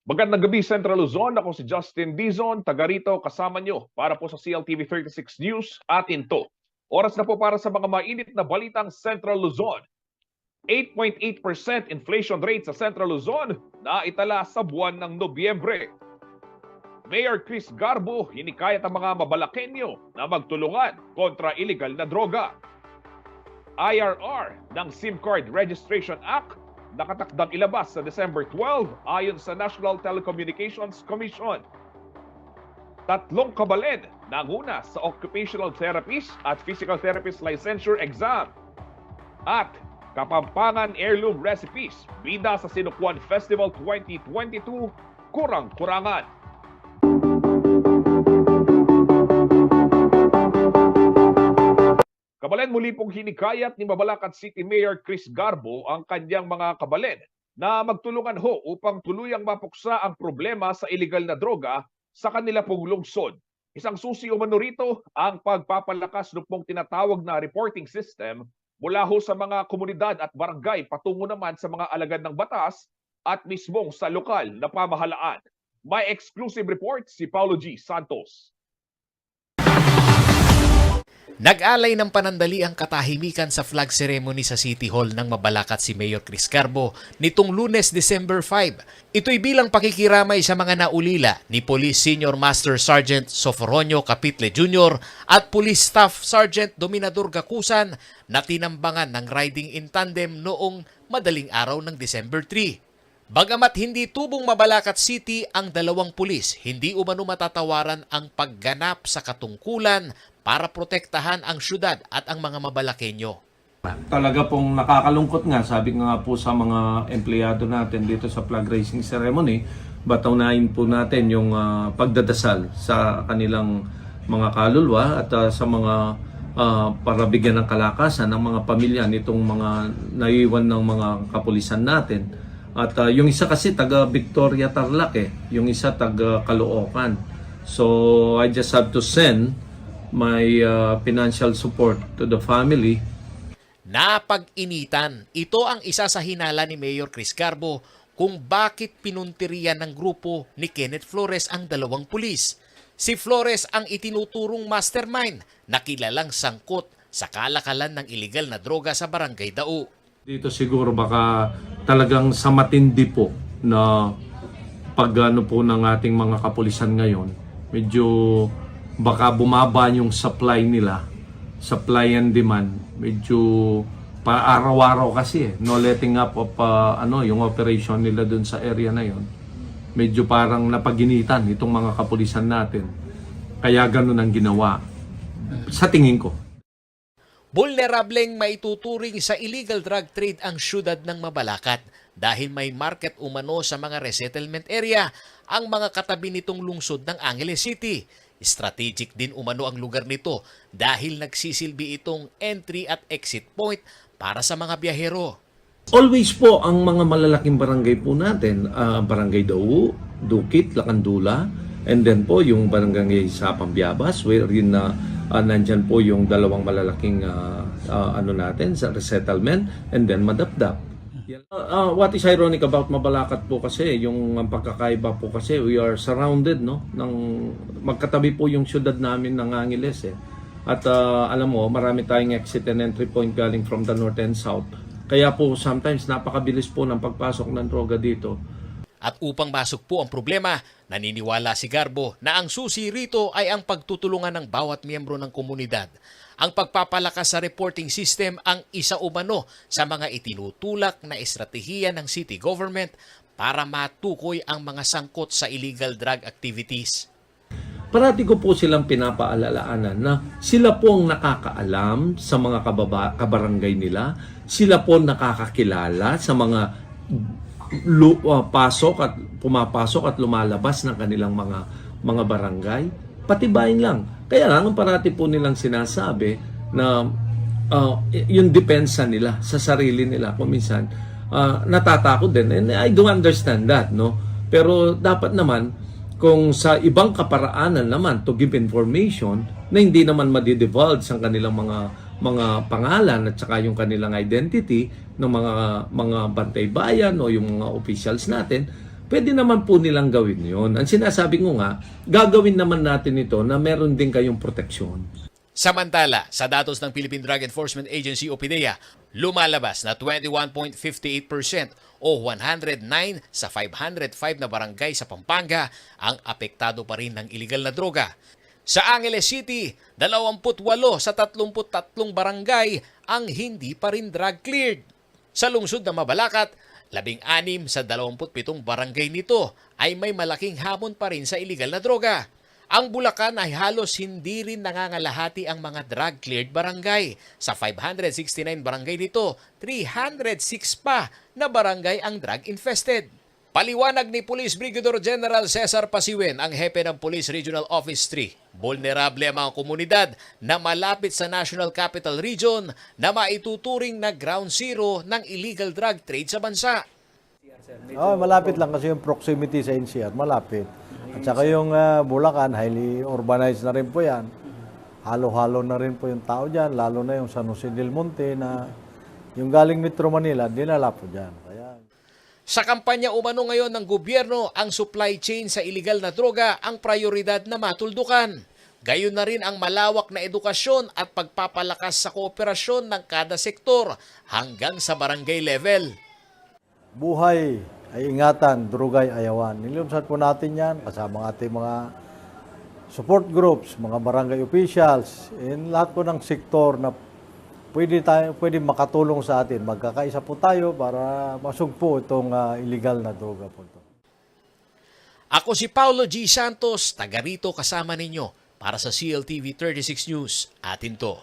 Magandang gabi, Central Luzon. Ako si Justin Dizon, taga rito, kasama nyo para po sa CLTV 36 News. Atin to. Oras na po para sa mga mainit na balitang Central Luzon. 8.8% inflation rate sa Central Luzon na itala sa buwan ng Nobyembre. Mayor Chris Garbo hinikayat ang mga Mabalakenyo na magtulungan kontra illegal na droga. IRR ng SIM Card Registration Act nakatakdang ilabas sa December 12 ayon sa National Telecommunications Commission. 3 kabalen nanguna sa Occupational Therapist at Physical Therapist Licensure Exam. At Kapampangan Heirloom Recipes, bida sa Sinukuan Festival 2022, kurang-kurangan. Kabalen, muli pong hinikayat ni Mabalacat City Mayor Chris Garbo ang kanyang mga kabalen na magtulungan ho upang tuluyang mapuksa ang problema sa illegal na droga sa kanila pong lungsod. Isang susi umano rito ang pagpapalakas ng pong tinatawag na reporting system mula ho sa mga komunidad at barangay patungo naman sa mga alagad ng batas at mismong sa lokal na pamahalaan. May exclusive report si Paulo G. Santos. Nag-alay ng panandali ang katahimikan sa flag ceremony sa City Hall ng Mabalacat si Mayor Chris Garbo nitong Lunes, December 5. Ito'y bilang pakikiramay sa mga naulila ni Police Senior Master Sergeant Soforonio Capitle Jr. at Police Staff Sergeant Dominador Gakusan na tinambangan ng riding in tandem noong madaling araw ng December 3. Bagamat hindi tubong Mabalacat City ang dalawang pulis, hindi umano matatawaran ang pagganap sa katungkulan para protektahan ang syudad at ang mga Mabalakenyo. Talaga pong nakakalungkot nga, sabi nga po sa mga empleyado natin dito sa flag raising ceremony, batunayin po natin yung pagdadasal sa kanilang mga kaluluwa at sa mga para bigyan ng kalakasan ng mga pamilya nitong mga naiwan ng mga kapulisan natin. At yung isa kasi taga Victoria Tarlac yung isa taga Caloocan. So I just have to send my financial support to the family. Napag-initan, ito ang isa sa hinala ni Mayor Chris Garbo kung bakit pinuntirian ng grupo ni Kenneth Flores ang dalawang pulis. Si Flores ang itinuturong mastermind na kilalang sangkot sa kalakalan ng illegal na droga sa Barangay Dao. Dito siguro baka talagang sa matindi po na pag-ano po ng ating mga kapulisan ngayon, medyo baka bumaba yung supply nila, supply and demand, medyo pa-araw-araw kasi no letting up of yung operation nila dun sa area na yon. Medyo parang napaginitan itong mga kapulisan natin. Kaya ganun ang ginawa sa tingin ko. Vulnerableng maituturing sa illegal drug trade ang syudad ng Mabalacat dahil may market umano sa mga resettlement area ang mga katabi nitong lungsod ng Angeles City. Strategic din umano ang lugar nito dahil nagsisilbi itong entry at exit point para sa mga biyahero. Always po ang mga malalaking barangay po natin, Barangay Dao, Dukit, Lacandula, and then po yung barangay sa Pambiabas wherein nandyan po yung dalawang malalaking natin sa resettlement and then Madapdap. What is ironic about Mabalacat po kasi, yung pagkakaiba po kasi, we are surrounded ng magkatabi po yung syudad namin ng Angeles At alam mo, marami tayong exit and entry point galing from the north and south. Kaya po sometimes napakabilis po ng pagpasok ng droga dito. At upang masok po ang problema, naniniwala si Garbo na ang susi rito ay ang pagtutulungan ng bawat miyembro ng komunidad. Ang pagpapalakas sa reporting system ang isa umano sa mga itinutulak na estratehiya ng city government para matukoy ang mga sangkot sa illegal drug activities. Parati ko po silang pinapaalalaanan na sila po ang nakakaalam sa mga kabarangay nila, sila po nakakakilala sa mga pasok at pumapasok at lumalabas ng kanilang mga barangay. Patibayin lang. Kaya lang parati po nilang sinasabi na yung depensa nila sa sarili nila kung minsan natatakot din, and I do understand that, no? Pero dapat naman kung sa ibang kaparaanan naman to give information na hindi naman madidivulge ang kanilang mga mga pangalan at saka yung kanilang identity ng mga bantay bayan o yung mga officials natin, pwede naman po nilang gawin yun. Ang sinasabi ko nga, gagawin naman natin ito na meron din kayong proteksyon. Samantala, sa datos ng Philippine Drug Enforcement Agency o PDEA, lumalabas na 21.58% o 109 sa 505 na barangay sa Pampanga ang apektado pa rin ng iligal na droga. Sa Angeles City, 28 sa 33 barangay ang hindi pa rin drug cleared. Sa lungsod ng Mabalacat, 16 sa 27 barangay nito ay may malaking hamon pa rin sa iligal na droga. Ang Bulacan ay halos hindi rin nangangalahati ang mga drug-cleared barangay. Sa 569 barangay nito, 306 pa na barangay ang drug-infested. Paliwanag ni Police Brigadier General Cesar Pasiwen, ang hepe ng Police Regional Office 3. Vulnerable ang mga komunidad na malapit sa National Capital Region na maituturing na ground zero ng illegal drug trade sa bansa. Malapit lang kasi yung proximity sa NCR, malapit. At saka yung Bulacan, highly urbanized na rin po yan. Halo-halo na rin po yung tao dyan, lalo na yung San Jose del Monte na yung galing Metro Manila, dinala po dyan. Kaya... Sa kampanya umano ngayon ng gobyerno, ang supply chain sa iligal na droga ang prioridad na matuldukan. Gayon na rin ang malawak na edukasyon at pagpapalakas sa kooperasyon ng kada sektor hanggang sa barangay level. Buhay ay ingatan, drugay ayawan. Nilumsat po natin yan kasama ng ating mga support groups, mga barangay officials, in lahat po ng sektor na pwede makatulong sa atin. Magkakaisa po tayo para masugpo itong illegal na droga po ito. Ako si Paulo G. Santos, taga rito kasama ninyo para sa CLTV 36 News. Atin to.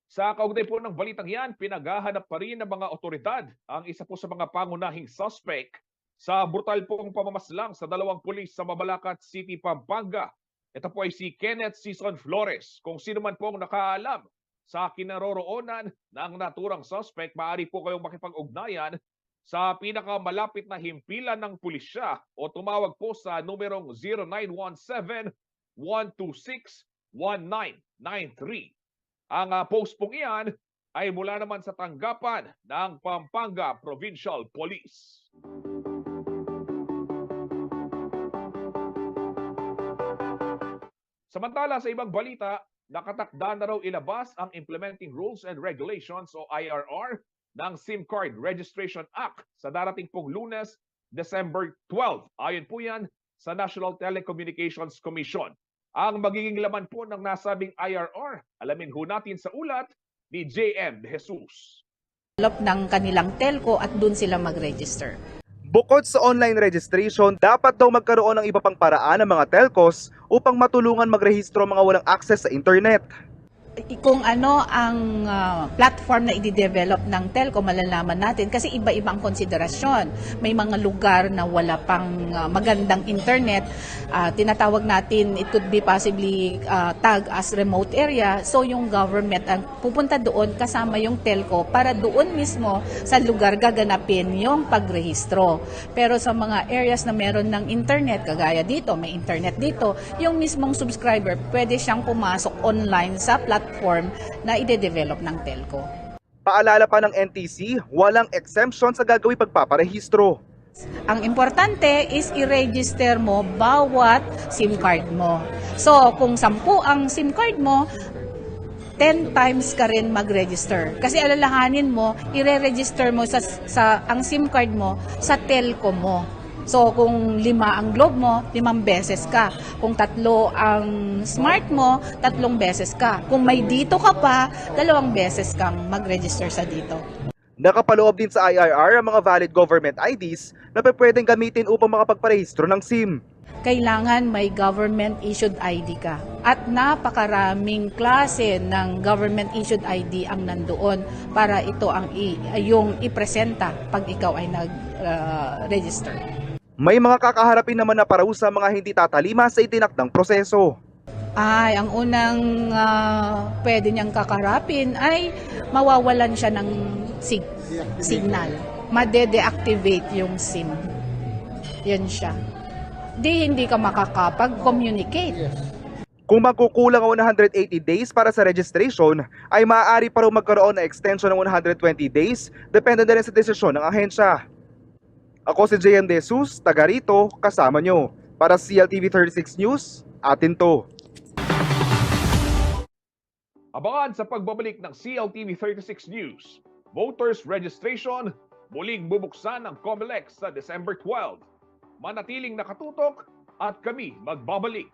Sa kaugnay po ng balitang yan, pinaghahanap pa rin ng mga otoridad ang isa po sa mga pangunahing suspect sa brutal pong pamamaslang sa 2 pulis sa Mabalacat City, Pampanga. Ito po ay si Kenneth Sison Flores. Kung sino man pong nakaalam sa kinaroroonan ng naturang suspect, maaari po kayong makipag-ugnayan sa pinakamalapit na himpilan ng pulisya o tumawag po sa numerong 0917-126-1993. Ang post pong iyan ay mula naman sa tanggapan ng Pampanga Provincial Police. Samantala sa ibang balita, nakatakda na raw ilabas ang Implementing Rules and Regulations o IRR ng SIM Card Registration Act sa darating pong Lunes, December 12. Ayon po yan sa National Telecommunications Commission. Ang magiging laman po ng nasabing IRR, alamin ho natin sa ulat ni JM De Jesus. Ng kanilang telco at doon sila mag-register. Bukod sa online registration, dapat daw magkaroon ng iba pang paraan ng mga telcos upang matulungan magrehistro mga walang access sa internet. Kung ano ang platform na i-develop ng telco, malalaman natin kasi iba-iba ang konsiderasyon. May mga lugar na wala pang magandang internet. Tinatawag natin, it could be possibly tagged as remote area. So yung government ang pupunta doon kasama yung telco para doon mismo sa lugar gaganapin yung pagrehistro. Pero sa mga areas na meron ng internet, kagaya dito, may internet dito, yung mismong subscriber pwede siyang pumasok online sa platform na ide-develop ng telco. Paalala pa ng NTC, walang exemption sa gagawing pagpaparehistro. Ang importante is i-register mo bawat SIM card mo. So, kung 10 ang SIM card mo, 10 times ka rin mag-register. Kasi alalahanin mo, i-register mo ang SIM card mo sa telco mo. So, kung 5 ang globe mo, 5 beses ka. Kung 3 ang smart mo, 3 beses ka. Kung may dito ka pa, 2 beses kang mag-register sa dito. Nakapaloob din sa IRR ang mga valid government IDs na pwedeng gamitin upang makapagparehistro ng SIM. Kailangan may government-issued ID ka. At napakaraming klase ng government-issued ID ang nandoon para ito ang yung ipresenta pag ikaw ay nag-register. May mga kakaharapin naman na parusa mga hindi tatalima sa itinakdang proseso. Ang unang pwede niyang kakarapin ay mawawalan siya ng signal. Made-deactivate yung SIM. Yan siya. Hindi ka makakapag-communicate. Kung magkukulang ang 180 days para sa registration, ay maaari pa rin magkaroon ng extension ng 120 days, depende na rin sa desisyon ng ahensya. Ako si JM De Jesus, taga rito, kasama nyo. Para sa CLTV 36 News, atin to. Abangan sa pagbabalik ng CLTV 36 News. Voters registration muling bubuksan ng COMELEC sa December 12. Manatiling nakatutok at kami magbabalik.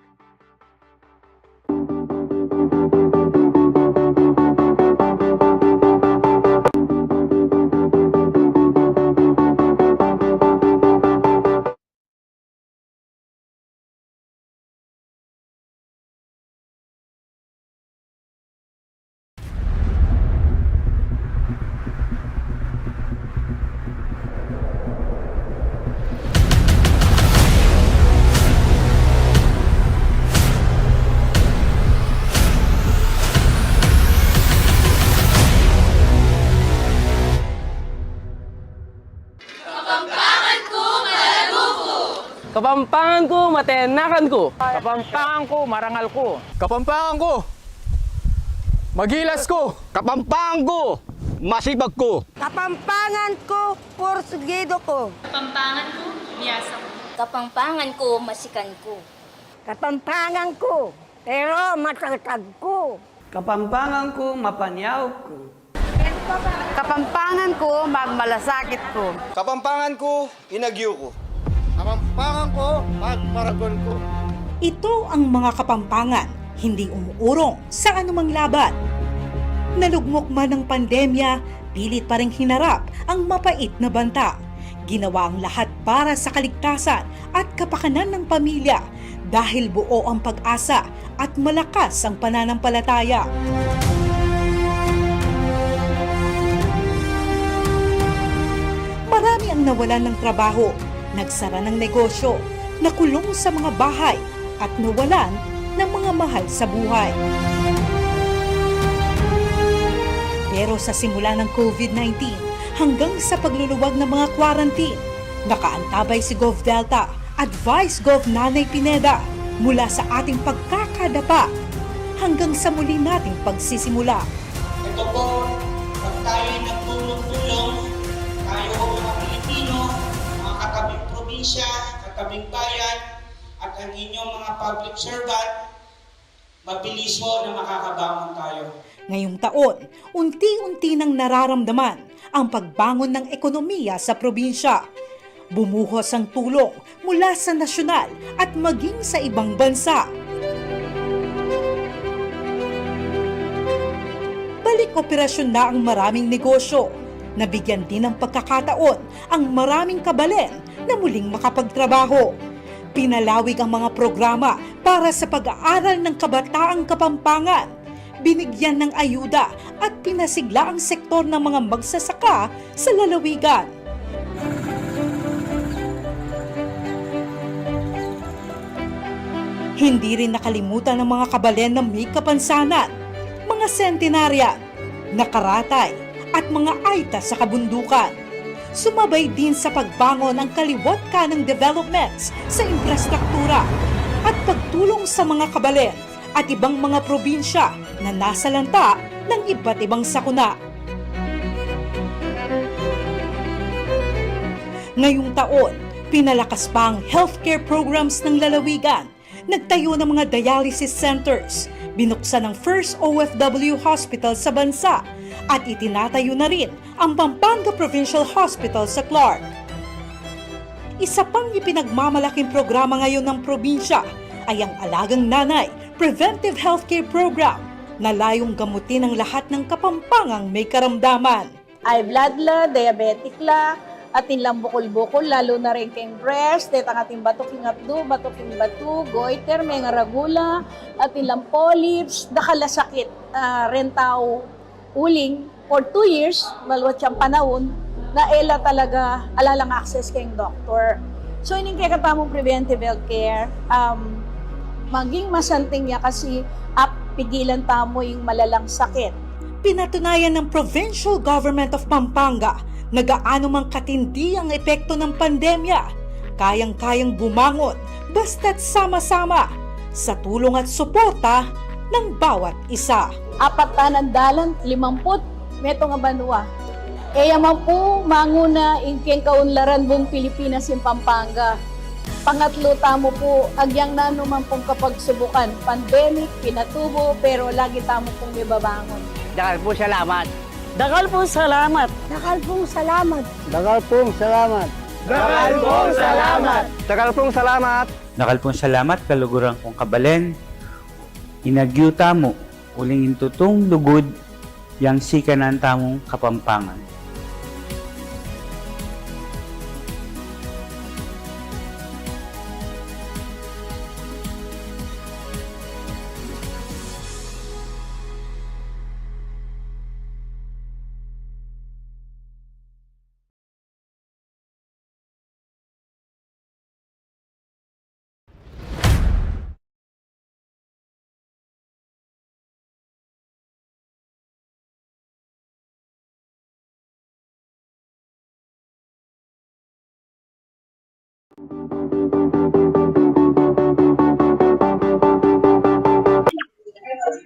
Kapampangan ko, matenakan ko. Kapampangan ko, marangal ko. Kapampangan ko, magilas ko. Kapampangan ko, masibag ko. Kapampangan ko, porsugido ko. Kapampangan ko, biyasa ko. Kapampangan ko, masikan ko. Kapampangan ko, pero matatag ko. Kapampangan ko, mapanyaw ko. Kapampangan ko, magmalasakit ko. Kapampangan ko, inagyo ko. Kapampangan ko, pagparagon ko. Ito ang mga kapampangan, hindi umuurong sa anumang laban. Nalugmok man ng pandemya, pilit pa ring hinarap ang mapait na banta. Ginawa ang lahat para sa kaligtasan at kapakanan ng pamilya dahil buo ang pag-asa at malakas ang pananampalataya. Marami ang nawalan ng trabaho, nagsara ng negosyo, nakulong sa mga bahay at nawalan ng mga mahal sa buhay. Pero sa simula ng COVID-19 hanggang sa pagluluwag ng mga quarantine, nakaantabay si GovDelta at Vice Gov Nanay Pineda mula sa ating pagkakadapa hanggang sa muli nating pagsisimula. Ito po, pag tayo'y nagtulong-tulong, tayo mga Pilipino, mga katabing probinsya, katabing bayan, at ang inyong mga public servant, mabilis ho na makakabangon tayo. Ngayong taon, unti-unti nang nararamdaman ang pagbangon ng ekonomiya sa probinsya. Bumuhos ang tulong mula sa nasyonal at maging sa ibang bansa. Balik operasyon na ang maraming negosyo. Nabigyan din ng pagkakataon ang maraming kabalen na muling makapagtrabaho. Pinalawig ang mga programa para sa pag-aaral ng kabataang Kapampangan. Binigyan ng ayuda at pinasigla ang sektor ng mga magsasaka sa lalawigan. Hindi rin nakalimutan ng mga kabalen na may kapansanan, mga sentenaryan, nakaratay at mga aita sa kabundukan. Sumabay din sa pagbangon ang kaliwat kanang developments sa infrastruktura at pagtulong sa mga kabalen at ibang mga probinsya na nasa lanta ng iba't ibang sakuna. Ngayong taon, pinalakas pa ang healthcare programs ng lalawigan. Nagtayo ng mga dialysis centers, binuksan ang first OFW hospital sa bansa at itinatayo na rin ang Pampanga Provincial Hospital sa Clark. Isa pang ipinagmamalaking programa ngayon ng probinsya ay ang Alagang Nanay Preventive Healthcare Program na layong gamutin ang lahat ng Kapampangang may karamdaman. Ay blood la, diabetic la, atin lang bukol-bukol, lalo na rin kayong breast, ang ating batuking atdo, batuking batu, goiter, may nga ragula, atin lang polyps, dakalasakit, rentaw, uling, for 2 years, malwat siyang panahon, na ela talaga alalang access kayong doktor. So, ining kaya katamong preventive healthcare, maging masanting niya kasi pigilan tamo yung malalang sakit. Pinatunayan ng Provincial Government of Pampanga na gaano mang katindi ang epekto ng pandemya, kayang-kayang bumangon basta't sama-sama. sa tulong at suporta ng bawat isa. Apat tanandalan, 50 meto nga banwa. Eya man po, manguna ingkeng kaunlaran buong Pilipinas yung Pampanga. Pangatlo tamo po, agyang na naman pong kapagsubukan. Pandemic, pinatubo, pero lagi tamo pong ibabangon. Dagal po salamat. Dagal po salamat. Dagal po salamat. Dagal pong salamat. Dagal pong salamat. Dagal pong salamat. Dagal pong salamat, kaluguran kong kabalen. Inagyuta mo, uling intutong lugod, yang sikanan tamong Kapampangan.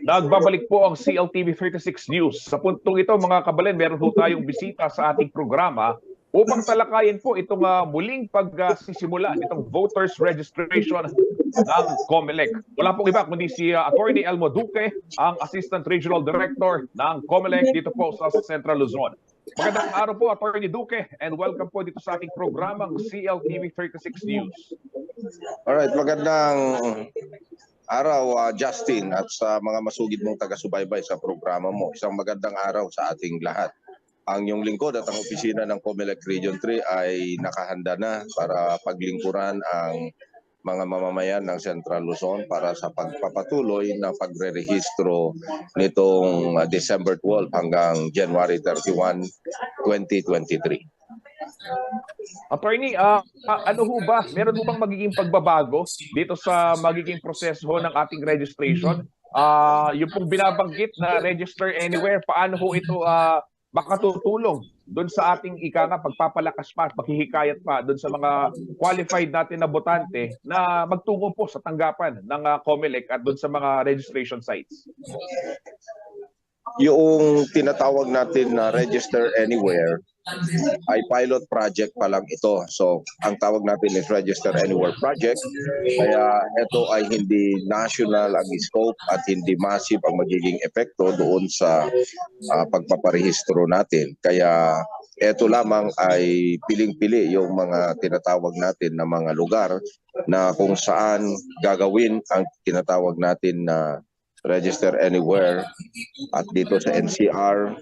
Nagbabalik po ang CLTV 36 News. Sa puntong ito mga kabalen, meron po tayong bisita sa ating programa upang talakayin po itong muling pagsisimula nitong voters registration ng COMELEC. Wala pong iba kundi si Attorney Elmo Duque, ang Assistant Regional Director ng COMELEC dito po sa Central Luzon. Magandang araw po Attorney Duque and welcome po dito sa ating programang CLTV 36 News. Alright, magandang araw Justin at sa mga masugid mong taga-subaybay sa programa mo. Isang magandang araw sa ating lahat. Ang iyong lingkod at ang opisina ng COMELEC Region 3 ay nakahanda na para paglingkuran ang mga mamamayan ng Central Luzon para sa pagpapatuloy ng pagre-rehistro nitong December 12 hanggang January 31, 2023. Attorney, ano ho ba? Meron ho bang magiging pagbabago dito sa magiging proseso ng ating registration? Yung pong binabanggit na register anywhere, paano ho ito makatutulong doon sa ating pagpapalakas pa at paghihikayat pa doon sa mga qualified natin na botante na magtungo po sa tanggapan ng COMELEC at doon sa mga registration sites? Yung tinatawag natin na Register Anywhere ay pilot project pa lang ito. So, ang tawag natin is Register Anywhere Project. Kaya ito ay hindi national ang scope at hindi massive ang magiging epekto doon sa pagpaparehistro natin. Kaya ito lamang ay piling-pili yung mga tinatawag natin na mga lugar na kung saan gagawin ang tinatawag natin na Register Anywhere. At dito sa NCR,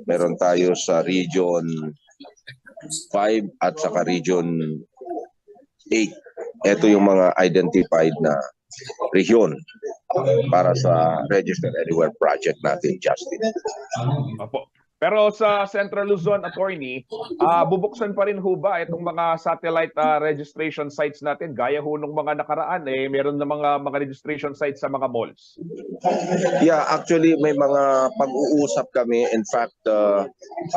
meron tayo sa Region 5 at saka Region 8. Ito yung mga identified na region para sa Register Anywhere project natin, Justin. Opo. Pero sa Central Luzon, Attorney, bubuksan pa rin ho ba itong mga satellite registration sites natin? Gaya ho nung mga nakaraan, meron na mga registration sites sa mga malls. Yeah, actually may mga pag-uusap kami. In fact,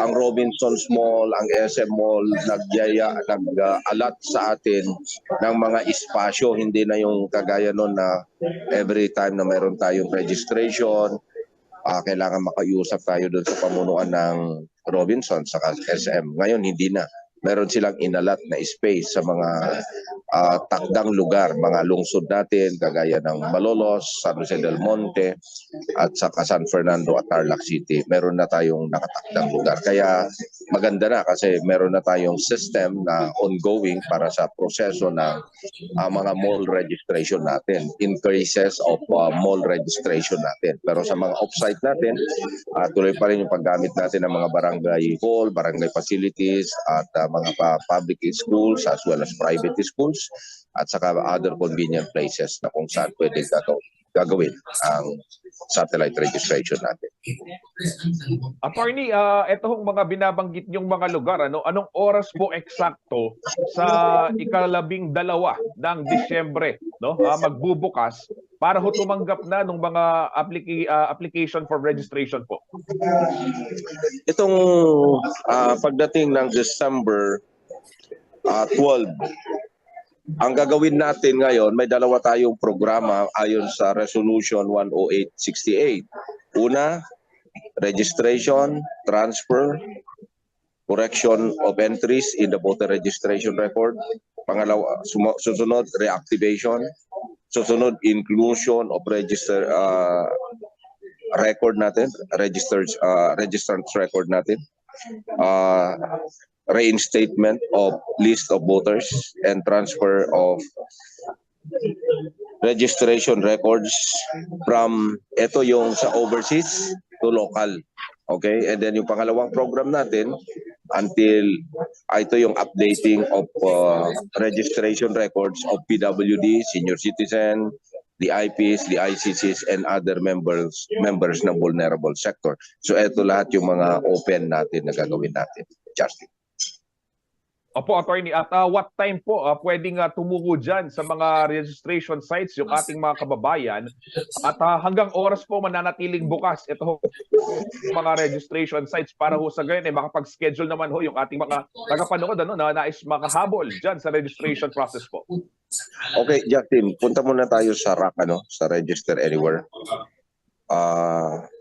ang Robinsons Mall, ang SM Mall, nag-alat sa atin ng mga espasyo. Hindi na yung kagaya nun na every time na mayroon tayong registration, kailangan makaiusap tayo doon sa pamunuan ng Robinson sa SM. Ngayon, hindi na. Meron silang inalat na space sa mga takdang lugar, mga lungsod natin, kagaya ng Malolos, San Jose del Monte, at saka San Fernando at Tarlac City. Meron na tayong nakatakdang lugar. Kaya maganda na kasi meron na tayong system na ongoing para sa proseso ng mga mall registration natin, increases of mall registration natin. Pero sa mga off-site natin, tuloy pa rin yung paggamit natin ng mga barangay hall, barangay facilities, at mga public schools as well as private schools, at saka other convenient places na kung saan pwede gagawin ang satellite registration natin. Attorney, ito hong mga binabanggit niyong mga lugar, anong oras po eksakto sa ika-12 ng Disyembre magbubukas para ho tumanggap na ng mga application for registration po? Itong pagdating ng December 12, Ang gagawin natin ngayon, may dalawa tayong programa ayon sa Resolution 10868. Una, registration, transfer, correction of entries in the voter registration record. Pangalawa, susunod, reactivation. Susunod, inclusion of record natin, registrants record natin. Reinstatement of list of voters and transfer of registration records from ito yung sa overseas to local. Okay? And then yung pangalawang program natin until ito yung updating of registration records of PWD, senior citizen, the IPs, the ICCs, and other members ng vulnerable sector. So ito lahat yung mga open natin na gagawin natin. Justin. Opo, Attorney, at what time po pwedeng tumuko dyan sa mga registration sites yung ating mga kababayan at hanggang oras po mananatiling bukas ito mga registration sites para ho sa gayon makapag-schedule naman ho yung ating mga tagapanood na nais makahabol dyan sa registration process po. Okay, Justin, punta muna tayo sa RAC, sa Register Anywhere.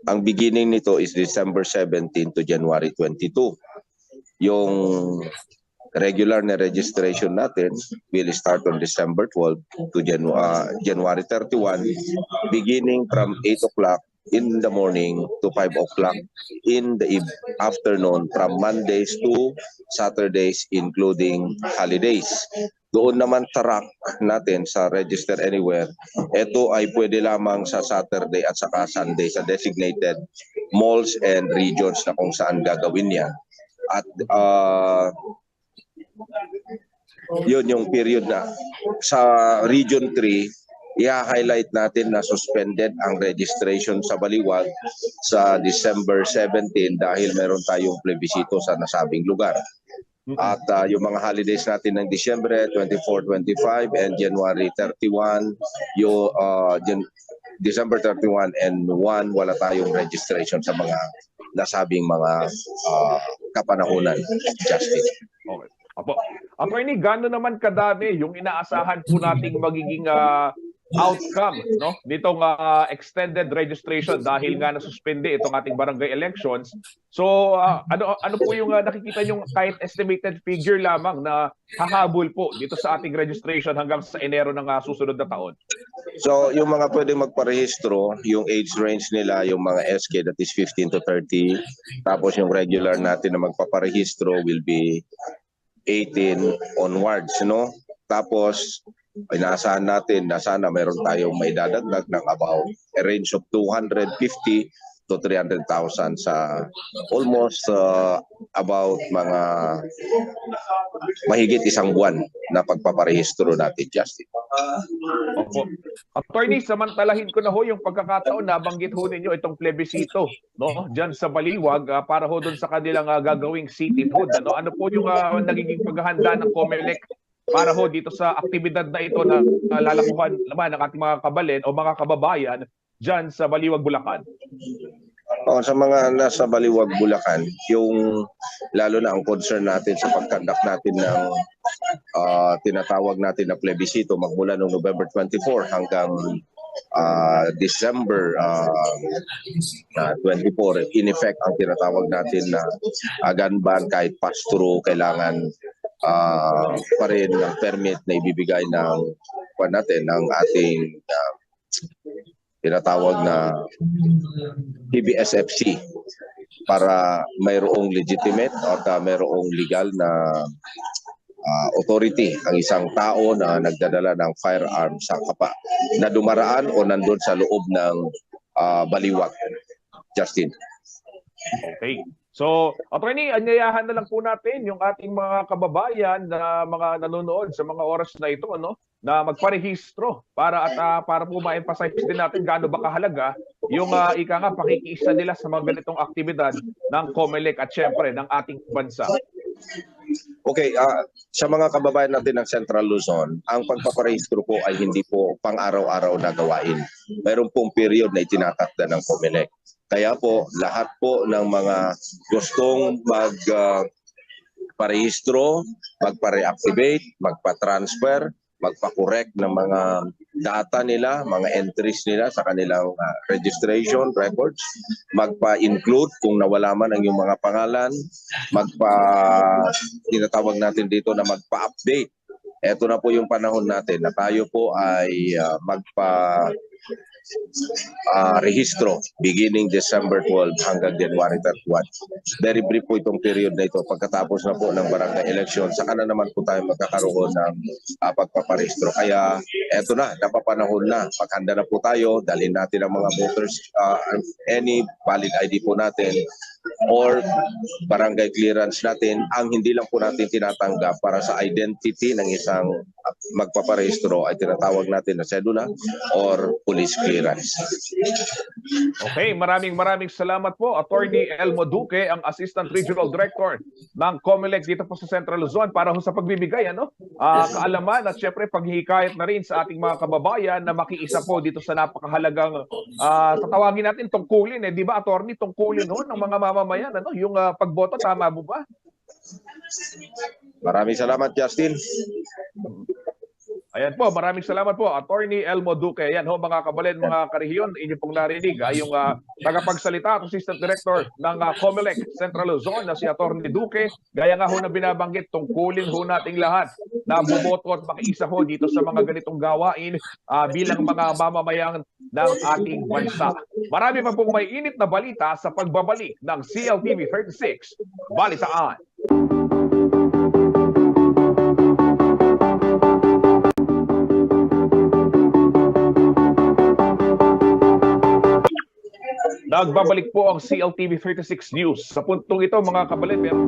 Ang beginning nito is December 17 to January 22. Yung regular na registration natin will start on December 12 to January 31, beginning from 8 o'clock in the morning to 5 o'clock in the afternoon from Mondays to Saturdays including holidays. Doon naman sa RAC natin sa Register Anywhere, ito ay pwede lamang sa Saturday at saka Sunday sa designated malls and regions na kung saan gagawin yan. At yun yung period na sa Region 3, i-highlight natin na suspended ang registration sa Baliwag sa December 17 dahil meron tayong plebisito sa nasabing lugar. At yung mga holidays natin ng Disyembre 24, 25 and January 31, December 31 and 1, wala tayong registration sa mga nasabing mga kapanahunan. Justin. Okay. Apo. Attorney, gaano naman kadami yung inaasahan po nating magiging outcome nitong extended registration dahil nga nasuspende itong ating barangay elections. So ano po yung nakikita yung kahit estimated figure lamang na hahabol po dito sa ating registration hanggang sa Enero ng susunod na taon? So yung mga pwedeng magparehistro, yung age range nila, yung mga SK that is 15 to 30, tapos yung regular natin na magpaparehistro will be 18 onwards, Tapos inaasahan natin na sana mayroon tayong may dadagdag ng about a range of 250 to 300,000 sa almost about mga mahigit isang buwan na pagpaparehistro natin, Justin. Opo. Attorney, samantalahin ko na ho yung pagkakataon na banggit ho ninyo itong plebisito dyan sa Baliwag para ho doon sa kanilang gagawing cityhood. Ano po yung nagiging paghahanda ng COMELEC para ho dito sa aktibidad na ito na lalakuhan naman ng ating mga kabalin o mga kababayan dyan sa Baliwag, Bulacan? Sa mga nasa Baliwag, Bulacan, yung lalo na ang concern natin sa pagkandak natin ng tinatawag natin na plebisito magmula noong November 24 hanggang December 24. In effect, ang tinatawag natin na gun ban kahit pass-through, kailangan pa rin ng permit na ibibigay ng ating tinatawag na PBSFC para mayroong legitimate at mayroong legal na authority ang isang tao na nagdadala ng firearm sa kapa na dumaraan o nandun sa loob ng Baliwag. Justin. Okay. So, Attorney, anyayahan na lang po natin yung ating mga kababayan na mga nanonood sa mga oras na ito, na magparehistro para po ma-emphasize din natin gaano ba kahalaga yung pakikiisa nila sa mga ganitong aktibidad ng COMELEC at syempre ng ating bansa. Okay, sa mga kababayan natin ng Central Luzon, ang pagpaparehistro po ay hindi po pang-araw-araw na gawain. Mayroon pong period na itinatakda ng COMELEC. Kaya po, lahat po ng mga gustong magparehistro, magpa-reactivate, magpa-transfer, magpa-correct ng mga data nila, mga entries nila sa kanilang registration records, magpa-include kung nawala man ang iyong mga pangalan, tinatawag natin dito na magpa-update. Ito na po yung panahon natin na tayo po ay rehistro beginning December 12 hanggang January 31. Very brief po itong period na ito. Pagkatapos na po ng barangay election, saka na naman po tayo magkakaroon ng pagpaparehistro. Kaya eto na, napapanahon na. Paghanda na po tayo, dalhin natin ang mga voters, any valid ID po natin or barangay clearance natin. Ang hindi lang po natin tinatanggap para sa identity ng isang magpaparehistro ay tinatawag natin na cedula or police clearance. Okay, maraming salamat po, Attorney Elmo Duque, ang Assistant Regional Director ng COMELEC dito po sa Central Luzon para ho sa pagbibigay kaalaman at syempre paghihikayat na rin sa ating mga kababayan na makiisa po dito sa napakahalagang tatawagin natin tungkulin, di ba, Attorney, tungkulin ng mga mamamayan, yung pagboto, tama mo ba? Maraming salamat, Justin. Ayan po, maraming salamat po, Attorney Elmo Duque. Ayan ho, mga kabalen, mga karehiyon, inyo pong narinig yung tagapagsalita at Assistant Director ng COMELEC Central Luzon na si Attorney Duque. Gaya nga ho na binabanggit, tungkulin ho nating lahat na bumoto at makiisa ho dito sa mga ganitong gawain bilang mga mamamayan ng ating bansa. Marami pa pong may init na balita sa pagbabalik ng CLTV 36 Balitaan. Nagbabalik po ang CLTV 36 News. Sa puntong ito, mga kabalen, meron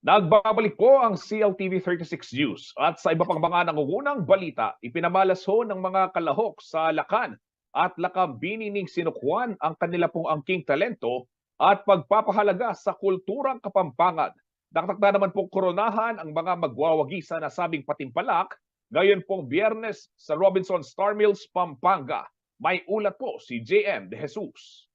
Nagbabalik po ang CLTV 36 News at sa iba pang mga nangungunang balita, ipinamalas ho ng mga kalahok sa Lakan at Lakambini ning Sinukwan ang kanila pong angking talento at pagpapahalaga sa kulturang Kapampangan. Naktakda naman pong koronahan ang mga magwawagi sa nasabing patimpalak ngayon pong Biyernes sa Robinson Star Mills, Pampanga. May ulat po si JM De Jesus.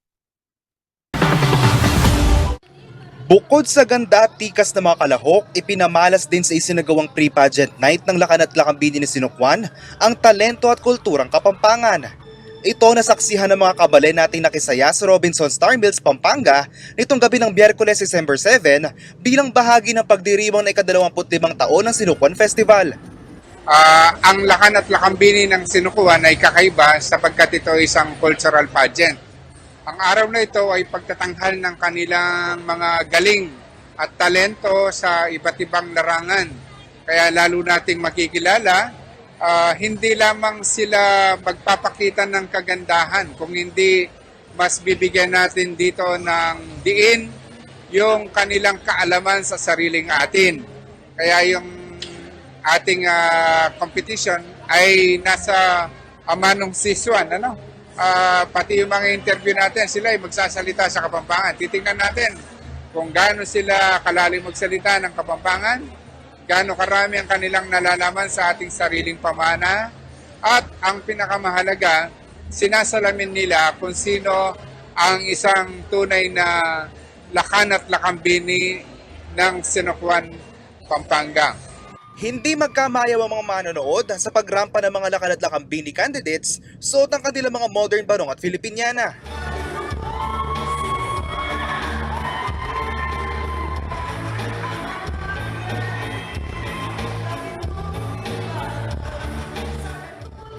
Bukod sa ganda at tikas ng mga kalahok, ipinamalas din sa isinagawang pre-pageant night ng Lakan at Lakambini ni Sinukwan ang talento at kulturang Kapampangan. Ito nasaksihan ng mga kabalen nating nakisaya sa Robinson Star Mills, Pampanga nitong gabi ng Biyerkules, December 7 bilang bahagi ng pagdiriwang na ika-25 taon ng Sinukwan Festival. Ang Lakan at Lakambini ng Sinukwan ay kakaiba sapagkat ito ay isang cultural pageant. Ang araw na ito ay pagtatanghal ng kanilang mga galing at talento sa iba't ibang larangan. Kaya lalo nating makikilala, hindi lamang sila magpapakita ng kagandahan, kung hindi mas bibigyan natin dito ng diin yung kanilang kaalaman sa sariling atin. Kaya yung ating competition ay nasa Amanong Siswan, pati yung mga interview natin, sila ay magsasalita sa Kapampangan. Titingnan natin kung gaano sila kalalim magsalita ng Kapampangan, gaano karami ang kanilang nalalaman sa ating sariling pamana, at ang pinakamahalaga, sinasalamin nila kung sino ang isang tunay na Lakan at Lakambini ng Sinukwan, Pampanga. Hindi magkamayaw ang mga manonood sa pagrampa ng mga Lakan at Lakambini candidates suot ang kanilang mga modern barong at Filipiniana.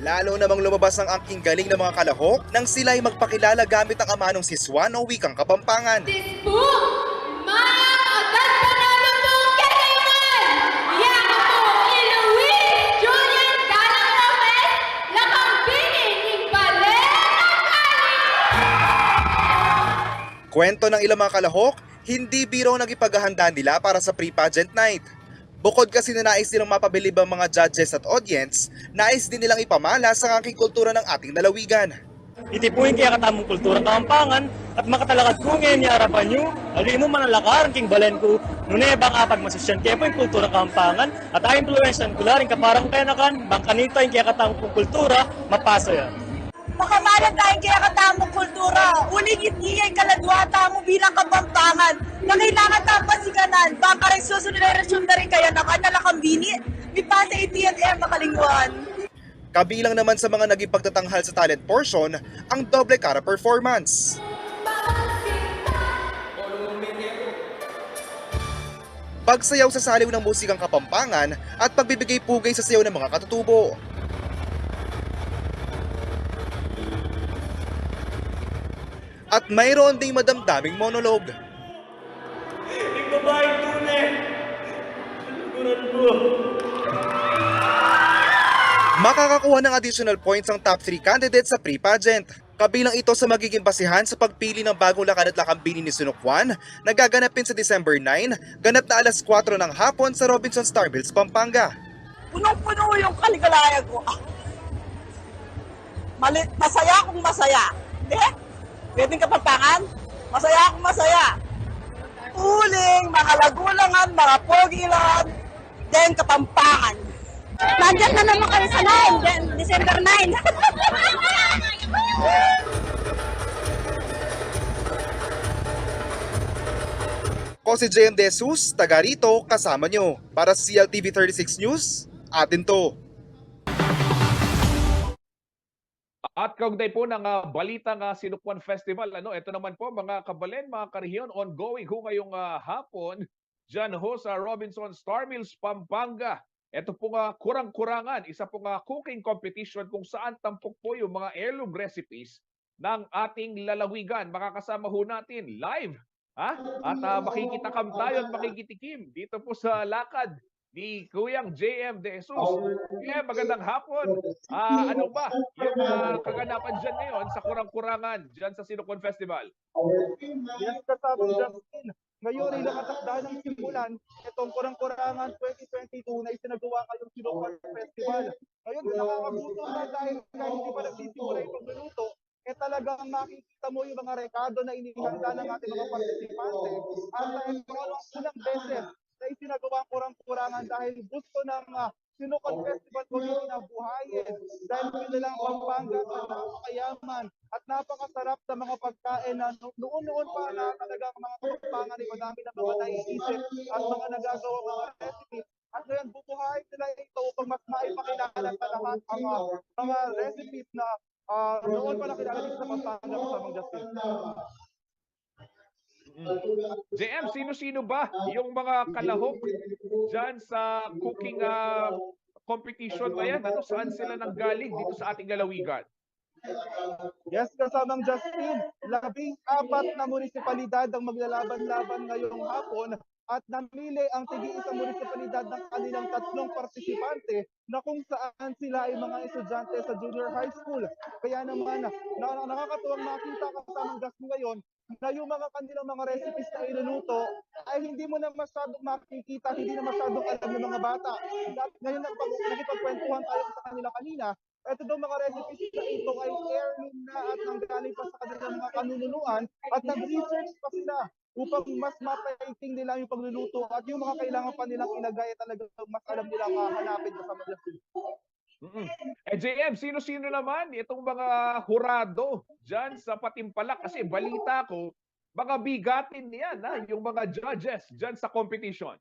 Lalo namang lumabas ang angking galing ng mga kalahok nang sila ay magpakilala gamit ang Amanong Siswan o wikang Kapampangan. Kwento ng ilang mga kalahok, hindi biro ang nagipaghahanda nila para sa pre-pageant night. Bukod kasi na nais nilang mapabilib ang mga judges at audience, nais din nilang ipamalas ang aking kultura ng ating lalawigan. itipuin kaya katamong kultura Kapampangan at makatalakad ko ngayon ni harapan nyo, ali mo manalakaran king balen ko, nunebang apag masasyan kaya po yung kultura Kapampangan at ay impluensyan ko laring kaparang kenakan, bang kanita yung kaya katamong kultura, mapasa yan. Makamalan tayong kaya katamong kultura. Uling itiyay kaladwata mo bilang Kapampangan na kailangan tayong pasikanan. Baka rin susunod na resume na rin kaya nakanalakambini. Di pa sa AT&M makalingwan. Kabilang naman sa mga naging pagtatanghal sa talent portion, ang doble cara performance. Pagsayaw sa saliw ng musikang Kapampangan at pagbibigay pugay sa sayaw ng mga katutubo. At mayroon ding madamdaming monologue. Yung babaeng tunay, naluguran ko. Makakakuha ng additional points ang top 3 candidates sa pre-pageant. Kabilang ito sa magiging basihan sa pagpili ng bagong lakad at lakambini ni Sunok Juan na gaganapin sa December 9, ganap na alas 4 ng hapon sa Robinson Star Mills, Pampanga. Punong-puno yung kaligalayan ko. Masaya akong masaya. Hindi? Pwedeng Kapampangan? Masaya akong masaya. Uling, mga lagulangan, mga pogilan, then Kapampangan. Nandyan na naman kayo sa 9, then December 9. Ko si JM De Jesus, taga rito, kasama nyo. Para sa CLTV 36 News, atin to. At kaugnay po ng balitang Sinukwan Festival, ito naman po mga kabalen, mga karehiyon, ongoing ho ngayong hapon dyan ho sa Robinson Star Mills, Pampanga. Ito po kurang-kurangan, isa pong cooking competition kung saan tampok po yung mga heirloom recipes ng ating lalawigan. Makakasama ho natin live, at makikitakam tayo at makikitikim dito po sa lakad ni Kuyang JM De Jesus. Kaya magandang hapon. Ano ba yung kaganapan dyan ngayon sa kurang-kurangan dyan sa Sinukwan Festival? Yes, kasama Justin. Ngayon ay nakatakda ng simulan itong kurang-kurangan 2022 na isinagawa ngayong Sinukwan Festival. Ngayon, nakakagutom na dahil kahit hindi pa nagsisimula yung pagluluto, talagang makikita mo yung mga rekado na inihanda ng ating mga partisipante. At ito ang unang beses na isinagawa ang kurang-kurangan dahil gusto ng Sinukwan Festival Committee na buhayin dahil kanilang Pampanga sa napakayaman at napakasarap na mga pagkain na noon pa na talagang mga Kapampangan ay madami na mga naiisip at mga nagagawa mga recipes. At ngayon bubuhayin nila ito upang mas maipakilala sa lahat ang mga recipes na noon pa nakilala dito sa Pampanga kasamang Justin. JM, sino-sino ba yung mga kalahok dyan sa cooking competition ba yan? Saan sila nanggaling dito sa ating lalawigan? Yes, kasamang Justin, 14 na munisipalidad ang maglalaban-laban ngayong hapon at namili ang tig-iisang munisipalidad ng kanilang 3 partisipante na kung saan sila ay mga estudyante sa junior high school. Kaya naman, nakakatuwang makita kasamang Justin ngayon na yung mga kanilang mga recipes na iluluto ay hindi mo na masyadong makikita, hindi na masyadong alam ng mga bata. Ngayon nakipagkwentuhan tayo sa kanila kanina, ito daw mga recipes na ito ay heirloom na at nanggaling pa sa kanilang mga kanunuan at nag-research pa sila upang mas mapaiting nila yung pagluluto at yung mga kailangan pa nilang ilagay talaga mas alam nilang hanapin sa mga recipes. JM, sino-sino naman itong mga hurado dyan sa Patimpalak? Kasi balita ko, mga bigatin niyan, yung mga judges dyan sa competition.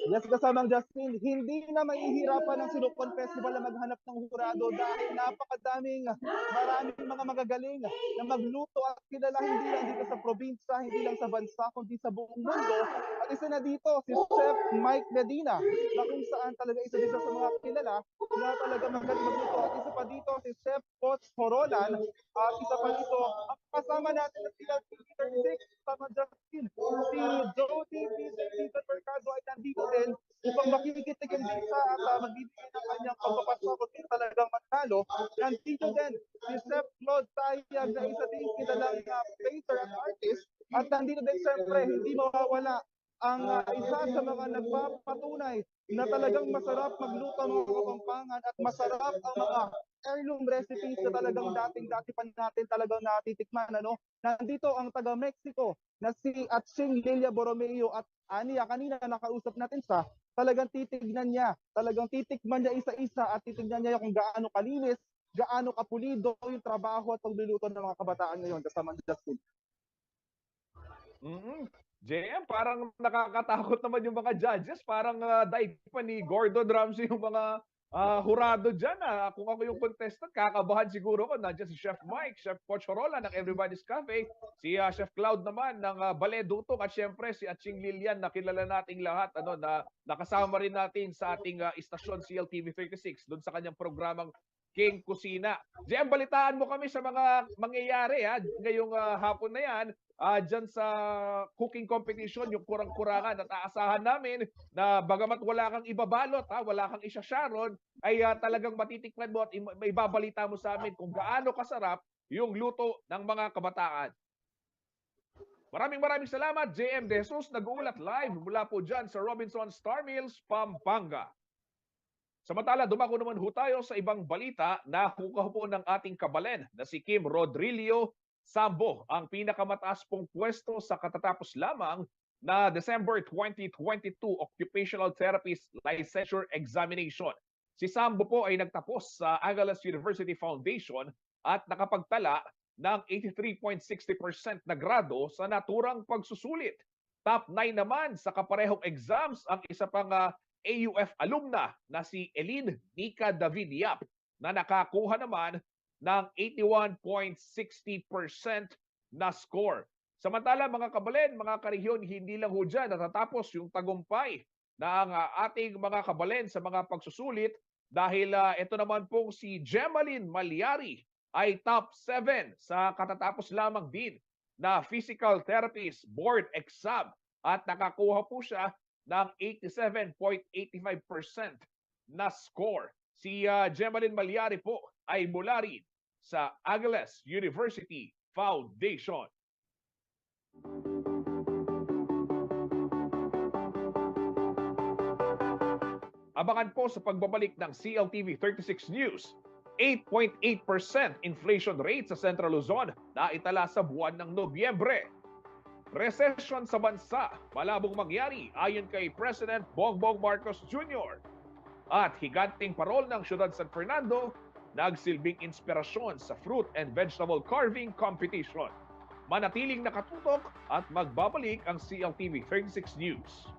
Yes, kasamang Justin, hindi na mahihirapan ng Sinukwan Festival na maghanap ng hurado dahil maraming mga magagaling na magluto at kilala hindi lang dito sa probinsya, hindi lang sa bansa, kundi sa buong mundo. At isa na dito, si Chef Mike Medina, na kung saan talaga isa dito sa mga kilala na talaga magaling magluto. At isa pa dito, si Chef Coach Horolan, at isa pa dito, ang kasama natin na sila, 36, kasama Justin, si Jody Peter Mercado ay nandito din upang makikitikim din siya at magbibigay ng kanyang pagpapasok kung di talagang manalo. Nandito din si Chef Claude Tayag na isa din kilalang painter at artist. At nandito din siyempre hindi mawawala ang isa sa mga nagpapatunay na talagang masarap magluto ng mga Kapampangan at masarap ang mga heirloom recipes na talagang dating-dati pa natin talagang natitikman, ano? Nandito ang taga Mexico na si Atsing Lilia Borromeo at Ania, kanina nakausap natin siya, talagang titignan niya, talagang titikman niya isa-isa at titignan niya kung gaano kalinis, gaano kapulido yung trabaho at pagluluto ng mga kabataan ngayon kasama ni Justin. JM, parang nakakatakot naman yung mga judges. Parang daig pa ni Gordon Ramsay yung mga hurado dyan. Kung ako yung contestant, kakabahan siguro ko. Nandiyan si Chef Mike, Chef Coach Horola ng Everybody's Cafe, si Chef Cloud naman ng Ballet Dutong, at syempre si Atsing Lilian na kilala nating lahat, na nakasama rin natin sa ating istasyon CLTV 36 doon sa kanyang programang King Kusina. JM, balitaan mo kami sa mga mangyayari ngayong hapon na yan. Dyan sa cooking competition, yung kurang-kurangan at aasahan namin na bagamat wala kang ibabalot, wala kang isasharon, ay talagang matitikman mo at may babalita mo sa amin kung gaano kasarap yung luto ng mga kabataan. Maraming salamat, JM De Jesus, nag-uulat live mula po dyan sa Robinson Star Mills, Pampanga. Samantala, dumako naman ho tayo sa ibang balita na kukuha po ng ating kabalen na si Kim Rodrillo Sambo, ang pinakamataas pong pwesto sa katatapos lamang na December 2022 Occupational Therapist Licensure Examination. Si Sambo po ay nagtapos sa Angeles University Foundation at nakapagtala ng 83.60% na grado sa naturang pagsusulit. Top 9 naman sa kaparehong exams ang isa pang AUF alumna na si Eline Nika David Yap na nakakuha naman ng 81.60% na score. Samantala mga kabalen, mga karehiyon, hindi lang ho dyan natatapos yung tagumpay ng ating mga kabalen sa mga pagsusulit dahil ito naman pong si Gemaline Malyari ay top 7 sa katatapos lamang din na Physical Therapist Board Exam at nakakuha po siya ng 87.85% na score. Si Gemaline Malyari po ay mula rin sa Angeles University Foundation. Abangan po sa pagbabalik ng CLTV 36 News. 8.8% inflation rate sa Central Luzon na itala sa buwan ng Nobyembre. Recession sa bansa, malabong mangyari ayon kay President Bongbong Marcos Jr. At higanting parol ng Siyudad San Fernando, nagsilbing inspirasyon sa fruit and vegetable carving competition. Manatiling nakatutok at magbabalik ang CLTV 36 News.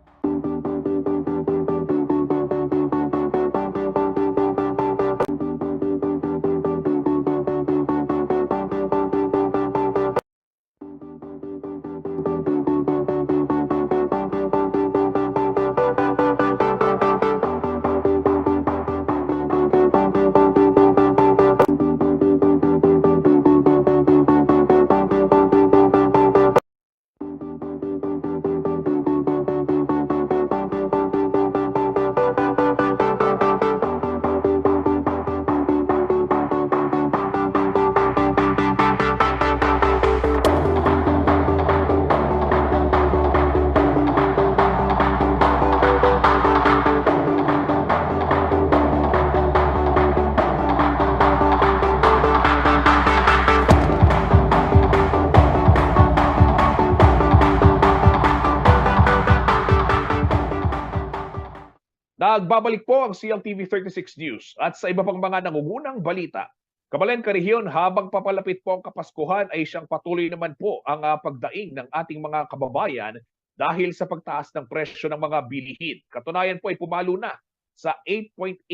Nagbabalik po ang CLTV 36 News at sa iba pang mga nangungunang balita. Kabalen karehiyon, habang papalapit po ang Kapaskuhan ay siyang patuloy naman po ang pagdaing ng ating mga kababayan dahil sa pagtaas ng presyo ng mga bilihin. Katunayan po ay pumalo na sa 8.8%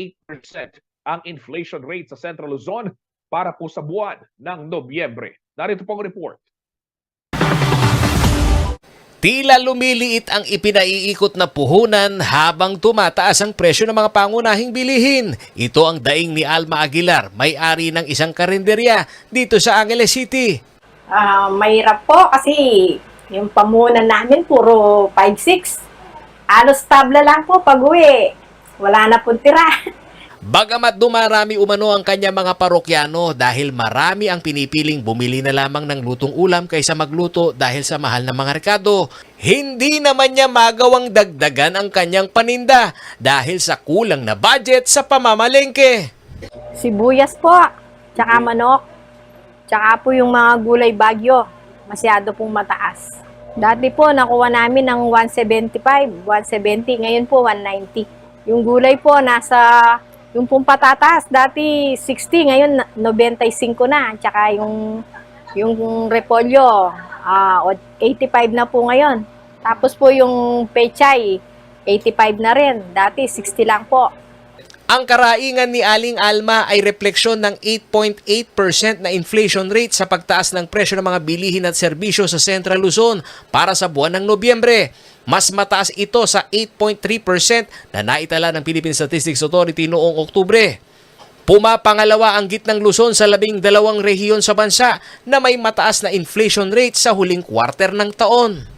ang inflation rate sa Central Luzon para po sa buwan ng Nobyembre. Narito po ang report. Tila lumiliit ang ipinaiikot na puhunan habang tumataas ang presyo ng mga pangunahing bilihin. Ito ang daing ni Alma Aguilar, may-ari ng isang karinderya dito sa Angeles City. Mahirap po kasi yung pamunan namin puro 5-6. Alos tabla lang po pag-uwi. Wala na pong tira. Bagamat dumarami umano ang kanya mga parokyano dahil marami ang pinipiling bumili na lamang ng lutong ulam kaysa magluto dahil sa mahal na mga rekado, hindi naman niya magawang dagdagan ang kanyang paninda dahil sa kulang na budget sa pamamalengke. sibuyas po, tsaka manok, tsaka po yung mga gulay bagyo, masyado pong mataas. Dati po, nakuha namin ng 175, 170, ngayon po 190. Yung gulay po, yung pong patatas, dati 60, ngayon 95 na. Tsaka yung repolyo, 85 na po ngayon. Tapos po yung pechay, 85 na rin. Dati 60 lang po. Ang karaingan ni Aling Alma ay refleksyon ng 8.8% na inflation rate sa pagtaas ng presyo ng mga bilihin at serbisyo sa Central Luzon para sa buwan ng Nobyembre. Mas mataas ito sa 8.3% na naitala ng Philippine Statistics Authority noong Oktubre. Pumapangalawa ang gitnang Luzon sa 12 rehiyon sa bansa na may mataas na inflation rate sa huling quarter ng taon.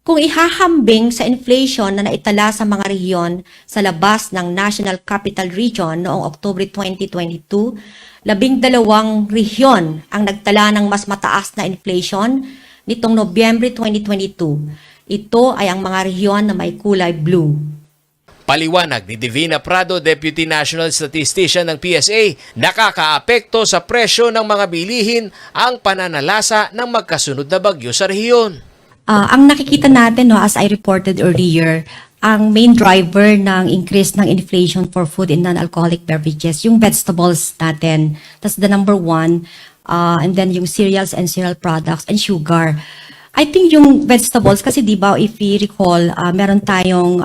Kung ihahambing sa inflation na naitala sa mga rehiyon sa labas ng National Capital Region noong Oktubre 2022, 12 rehiyon ang nagtala ng mas mataas na inflation nitong Nobyembre 2022. Ito ay ang mga rehiyon na may kulay blue. Paliwanag ni Divina Prado, Deputy National Statistician ng PSA, nakakaapekto sa presyo ng mga bilihin ang pananalasa ng magkasunod na bagyo sa rehiyon. Ang nakikita natin, as I reported earlier, ang main driver ng increase ng inflation for food and non-alcoholic beverages, yung vegetables natin. That's the number one. And then yung cereals and cereal products and sugar. I think yung vegetables, kasi di ba, if you recall, meron tayong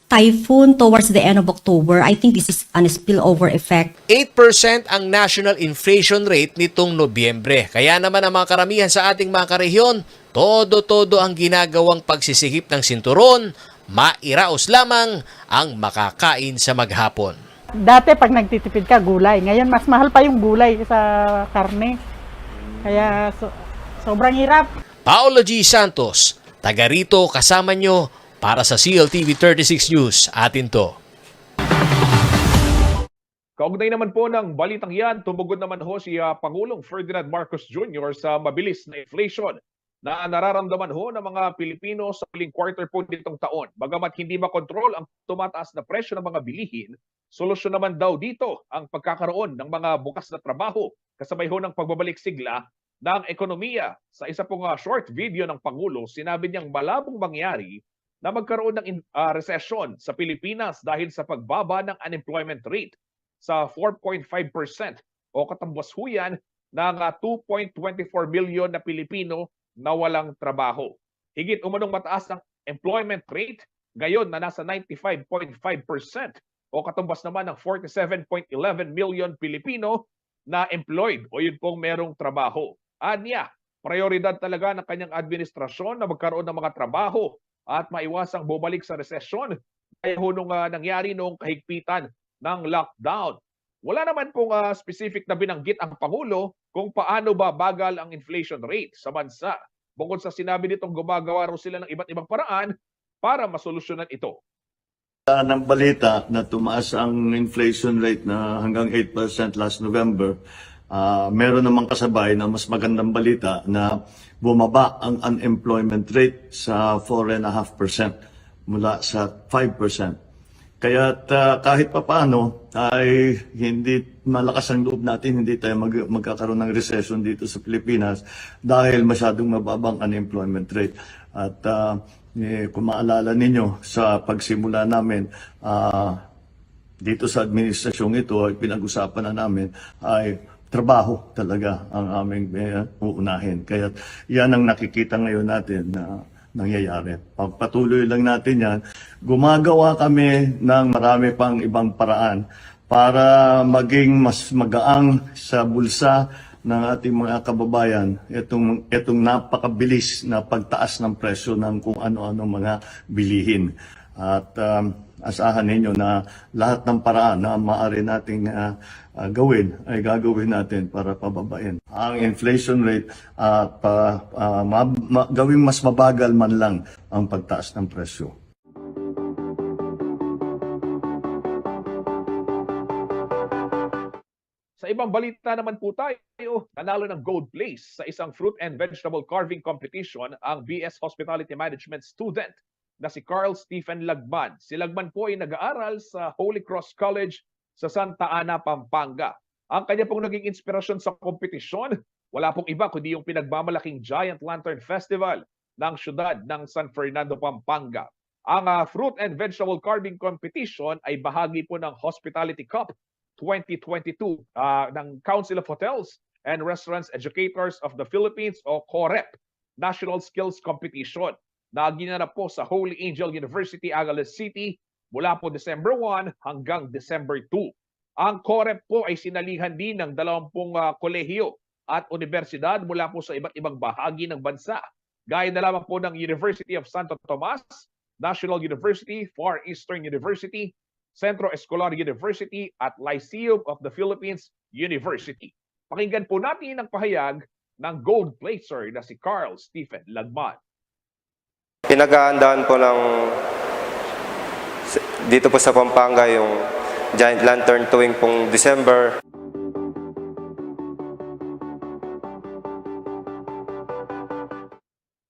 typhoon towards the end of October. I think this is a spillover effect. 8% ang national inflation rate nitong Nobyembre. Kaya naman ang mga karamihan sa ating mga karehiyon, todo-todo ang ginagawang pagsisikip ng sinturon, mairaos lamang ang makakain sa maghapon. Dati pag nagtitipid ka, gulay. Ngayon mas mahal pa yung gulay sa karne. Kaya sobrang hirap. Paolo G. Santos, taga rito kasama nyo para sa CLTV 36 News. Atin to. Kaugnay naman po ng balitang yan, tumugod naman ho si Pangulong Ferdinand Marcos Jr. sa mabilis na inflation na nararamdaman ho ng mga Pilipino sa huling quarter po nitong taon. Bagamat hindi makontrol ang tumataas na presyo ng mga bilihin, solusyon naman daw dito ang pagkakaroon ng mga bukas na trabaho kasabay ho ng pagbabalik sigla ng ekonomiya. Sa isa pong short video ng Pangulo, sinabi niyang malabong mangyari na magkaroon ng recession sa Pilipinas dahil sa pagbaba ng unemployment rate sa 4.5% o katambas ho yan ng 2.24 million na Pilipino na walang trabaho. Higit umanong mataas ang employment rate ngayon na nasa 95.5% o katumbas naman ng 47.11 million Pilipino na employed o yun pong merong trabaho. Anya, prioridad talaga ng kanyang administrasyon na magkaroon ng mga trabaho at maiwasang bumalik sa resesyon kaya ho nung nangyari noong kahigpitan ng lockdown. Wala naman pong specific na binanggit ang Pangulo kung paano babagal ang inflation rate sa bansa. Bukod sa sinabi nitong gumagawa raw sila ng iba't ibang paraan para masolusyonan ito. Ng balita na tumaas ang inflation rate na hanggang 8% last November, meron namang kasabay na mas magandang balita na bumaba ang unemployment rate sa 4.5% mula sa 5%. Kaya kahit papaano ay hindi malakas ang loob natin, hindi tayo magkakaroon ng recession dito sa Pilipinas dahil masyadong mababang unemployment rate. At kung maalala ninyo sa pagsimula namin dito sa administrasyong ito ay pinag-usapan na namin ay trabaho talaga ang aming uunahin. Kaya yan ang nakikita ngayon natin na nangyayari. Pagpatuloy lang natin yan. Gumagawa kami ng marami pang ibang paraan para maging mas magaang sa bulsa ng ating mga kababayan itong napakabilis na pagtaas ng presyo ng kung ano-ano mga bilihin. At asahan ninyo na lahat ng paraan na maaari nating gawin ay gagawin natin para pababain ang inflation rate at gawing mas mabagal man lang ang pagtaas ng presyo. Sa ibang balita naman po tayo, nanalo ng gold place sa isang fruit and vegetable carving competition ang BS Hospitality Management student na si Carl Stephen Lagman. Si Lagman po ay nag-aaral sa Holy Cross College sa Santa Ana, Pampanga. Ang kanya pong naging inspirasyon sa kompetisyon, wala pong iba kundi yung pinagmamalaking Giant Lantern Festival ng syudad ng San Fernando, Pampanga. Ang Fruit and Vegetable Carving Competition ay bahagi po ng Hospitality Cup 2022 ng Council of Hotels and Restaurants Educators of the Philippines o COREP National Skills Competition na ginanap po sa Holy Angel University, Angeles City mula po December 1 hanggang December 2. Ang COREP po ay sinalihan din ng 20 kolehiyo at universidad mula po sa iba't ibang bahagi ng bansa. Gaya na lamang po ng University of Santo Tomas, National University, Far Eastern University, Centro Escolar University at Lyceum of the Philippines University. Pakinggan po natin ang pahayag ng gold placer na si Carl Stephen Lagman. Pinag-aandaan po dito po sa Pampanga yung Giant Lantern tuwing pong December.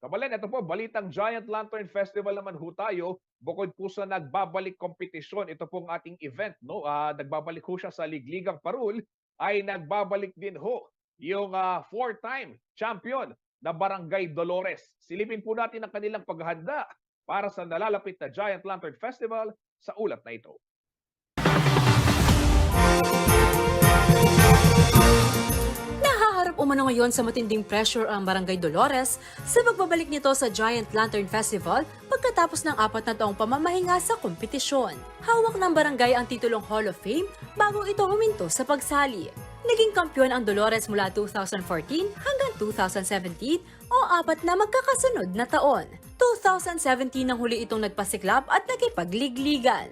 Kabalen, ito po, balitang Giant Lantern Festival naman ho tayo. Bukod po sa nagbabalik kompetisyon, ito pong ating event, no? Nagbabalik ho siya sa Ligligang Parul, ay nagbabalik din ho yung 4-time champion na Barangay Dolores. Silipin po natin ang kanilang paghahanda para sa nalalapit na Giant Lantern Festival sa ulat na ito. Nahaharap umano ngayon sa matinding pressure ang Barangay Dolores sa pagbabalik nito sa Giant Lantern Festival pagkatapos ng 4 na taong pamamahinga sa kompetisyon. Hawak ng barangay ang titulong Hall of Fame bago ito huminto sa pagsali. Naging kampiyon ang Dolores mula 2014 hanggang 2017 o 4 na magkakasunod na taon. 2017 nang huli itong nagpasiklab at nakipagligligan.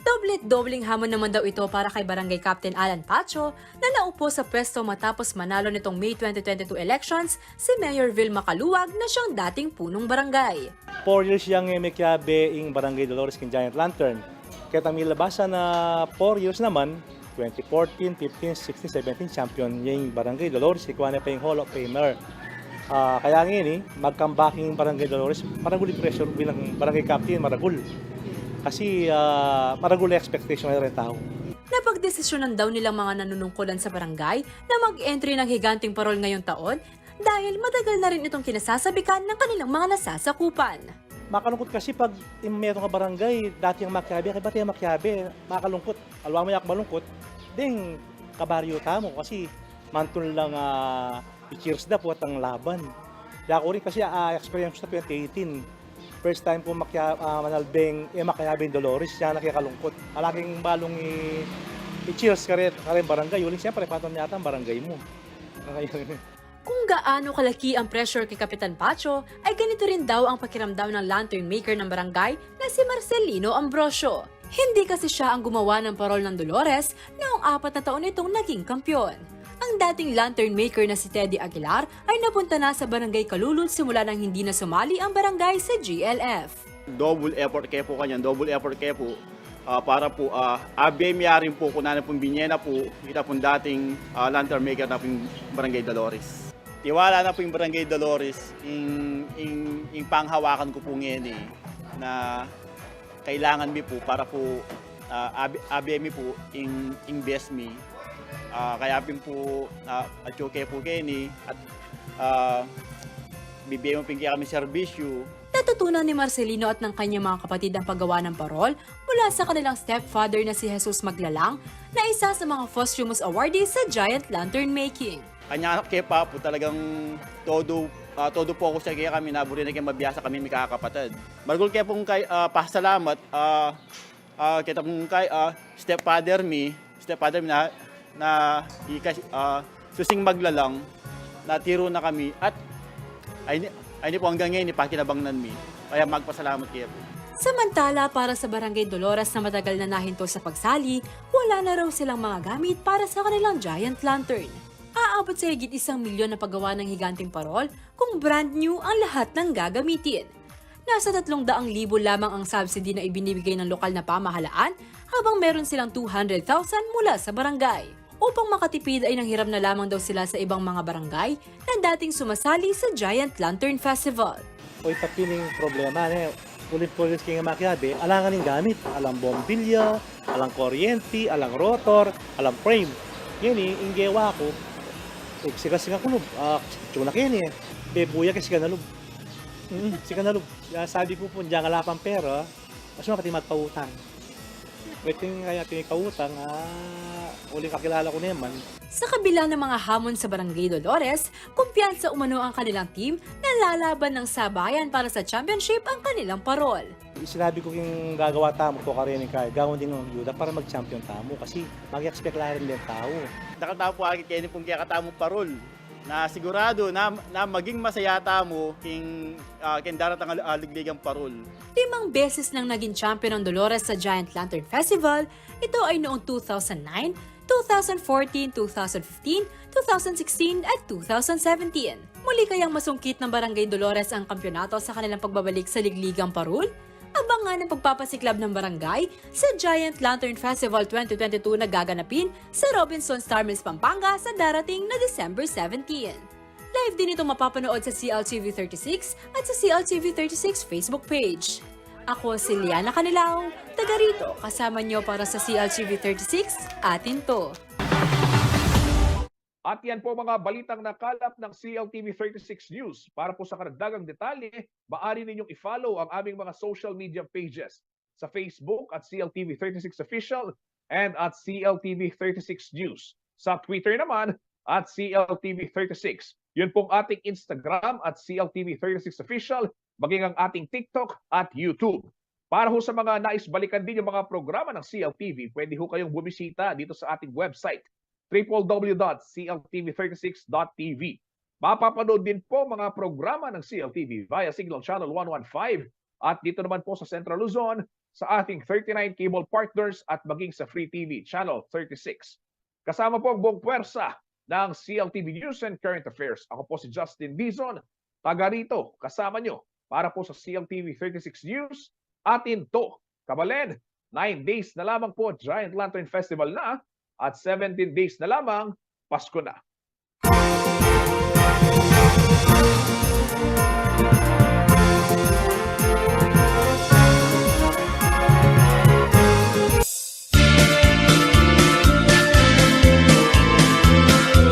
Doblet-dobling hamon naman daw ito para kay Barangay Captain Alan Pacho na naupo sa pwesto matapos manalo nitong May 2022 elections si Mayor Vilma Caluwag na siyang dating punong barangay. 4 years yang mekiabe ing Barangay Dolores king Giant Lantern. Kaya kami labasan na 4 years naman, 2014, 15, 16, 17 champion yung Barangay Dolores, ikuha na pa yung Hall of Famer. Kaya ngayon mag-comebacking Barangay Dolores, maragul yung pressure bilang Barangay Captain, maragul. Kasi maragul yung expectation ng tao. Napagdesisyonan daw nilang mga nanunungkulan sa barangay na mag-entry ng higanting parol ngayong taon dahil matagal na rin itong kinasasabikan ng kanilang mga nasasakupan. Makalungkot kasi pag meron ka barangay, dati yung Maccabi, kaya ba't yung Maccabi? Makalungkot. Alwa mo yak malungkot, ding kabaryo tamo kasi mantun lang i-cheers na po at ang laban. Kaya ako rin kasi experience sa 2018. First time po manalbeng Maccabi Dolores, siya nakikalungkot. Alaking balong i-cheers ka rin barangay. Uling siyempre, paton yata ang barangay mo. Kung gaano kalaki ang pressure kay Kapitan Pacho, ay ganito rin daw ang pakiramdam ng lantern maker ng barangay na si Marcelino Ambrosio. Hindi kasi siya ang gumawa ng parol ng Dolores noong 4 na taon itong naging kampyon. Ang dating lantern maker na si Teddy Aguilar ay napunta na sa Barangay Kalulul simula nang hindi na sumali ang barangay sa GLF. Double effort kayo po kanyan, para po abemya rin po kung na pong binyena po, kita pong dating lantern maker na pong Barangay Dolores. Tiwala na po yung Barangay Dolores, yung panghawakan ko po ngayon na kailangan mi po para po abemi po yung best me. Kaya po at okay po kayo at bibigyan mo kami serbisyo. Natutunan ni Marcelino at ng kanyang mga kapatid ang paggawa ng parol mula sa kanilang stepfather na si Jesus Maglalang na isa sa mga posthumous awardee sa Giant Lantern Making. Kanya anak kepa po talagang todo po ako sa kaya kami, naburi na kayo mabiyasa kami may kakapatid. Margul kayo pong pasalamat, kita pong kay stepfather mi na susing Maglalang na tiro na kami at ay po hanggang ngayon ipakinabangnan mi. Kaya magpasalamat kayo po. Samantala, para sa Barangay Dolores na matagal na nahinto sa pagsali, wala na raw silang mga gamit para sa kanilang Giant Lantern. Aabot sa higit 1 milyon na paggawa ng higanting parol kung brand new ang lahat ng gagamitin. Nasa 300,000 lamang ang subsidy na ibinibigay ng lokal na pamahalaan habang meron silang 200,000 mula sa barangay. Upang makatipid ay nanghiram na lamang daw sila sa ibang mga barangay na dating sumasali sa Giant Lantern Festival. Oy, papiling problema ulit-ulit kaya Maccabi, alangan ng gamit, alang bombilya, alang kuryente, alang rotor, alang frame. Ngayon inggewa ko, siga kulob, tsuna kini, buya ka siga nalub. Siga nalub. Sabi ko po, diyan nga lapang pera, mas pati magpautang. Pwede kaya tinikautang, uling kakilala ko naman. Sa kabila ng mga hamon sa Barangay Dolores, kumpiyansa umano ang kanilang team na lalaban ng sabayan para sa championship ang kanilang parol. Sinabi ko yung gagawa tamo ko karenin kaya gawin din ng yuda para mag-champion tamo kasi mag-expect lang rin din tao. Nakatapo agad kayo pong kaya katamo parol na sigurado na maging masaya tamo king daratang aligligang parol. 5 beses nang naging champion ng Dolores sa Giant Lantern Festival. Ito ay noong 2009, 2014, 2015, 2016 at 2017. Muli kayang masungkit ng Barangay Dolores ang kampyonato sa kanilang pagbabalik sa Ligligang Parul? Abangan ang pagpapasiklab ng barangay sa Giant Lantern Festival 2022 na gaganapin sa Robinson Star Mills, Pampanga sa darating na December 17. Live din ito mapapanood sa CLTV 36 at sa CLTV 36 Facebook page. Ako si Liana Canilao, taga rito, kasama nyo para sa CLTV 36, atin to. At yan po mga balitang nakalap ng CLTV 36 News. Para po sa karagdagang detalye, maaari ninyong i-follow ang aming mga social media pages sa Facebook at CLTV 36 Official and at CLTV 36 News. Sa Twitter naman at CLTV 36. Yun pong ating Instagram at CLTV 36 Official, maging ang ating TikTok at YouTube. Para ho sa mga nais balikan din yung mga programa ng CLTV, pwede ho kayong bumisita dito sa ating website www.cltv36.tv. Mapapanood din po mga programa ng CLTV via Signal Channel 115 at dito naman po sa Central Luzon sa ating 39 cable partners at maging sa Free TV Channel 36. Kasama po ang buong puwersa ng CLTV News and Current Affairs. Ako po si Justin Dizon, taga rito, kasama nyo para po sa CLTV 36 News. Atin to, Kabalen, 9 days na lamang po Giant Lantern Festival na at 17 days na lamang Pasko na.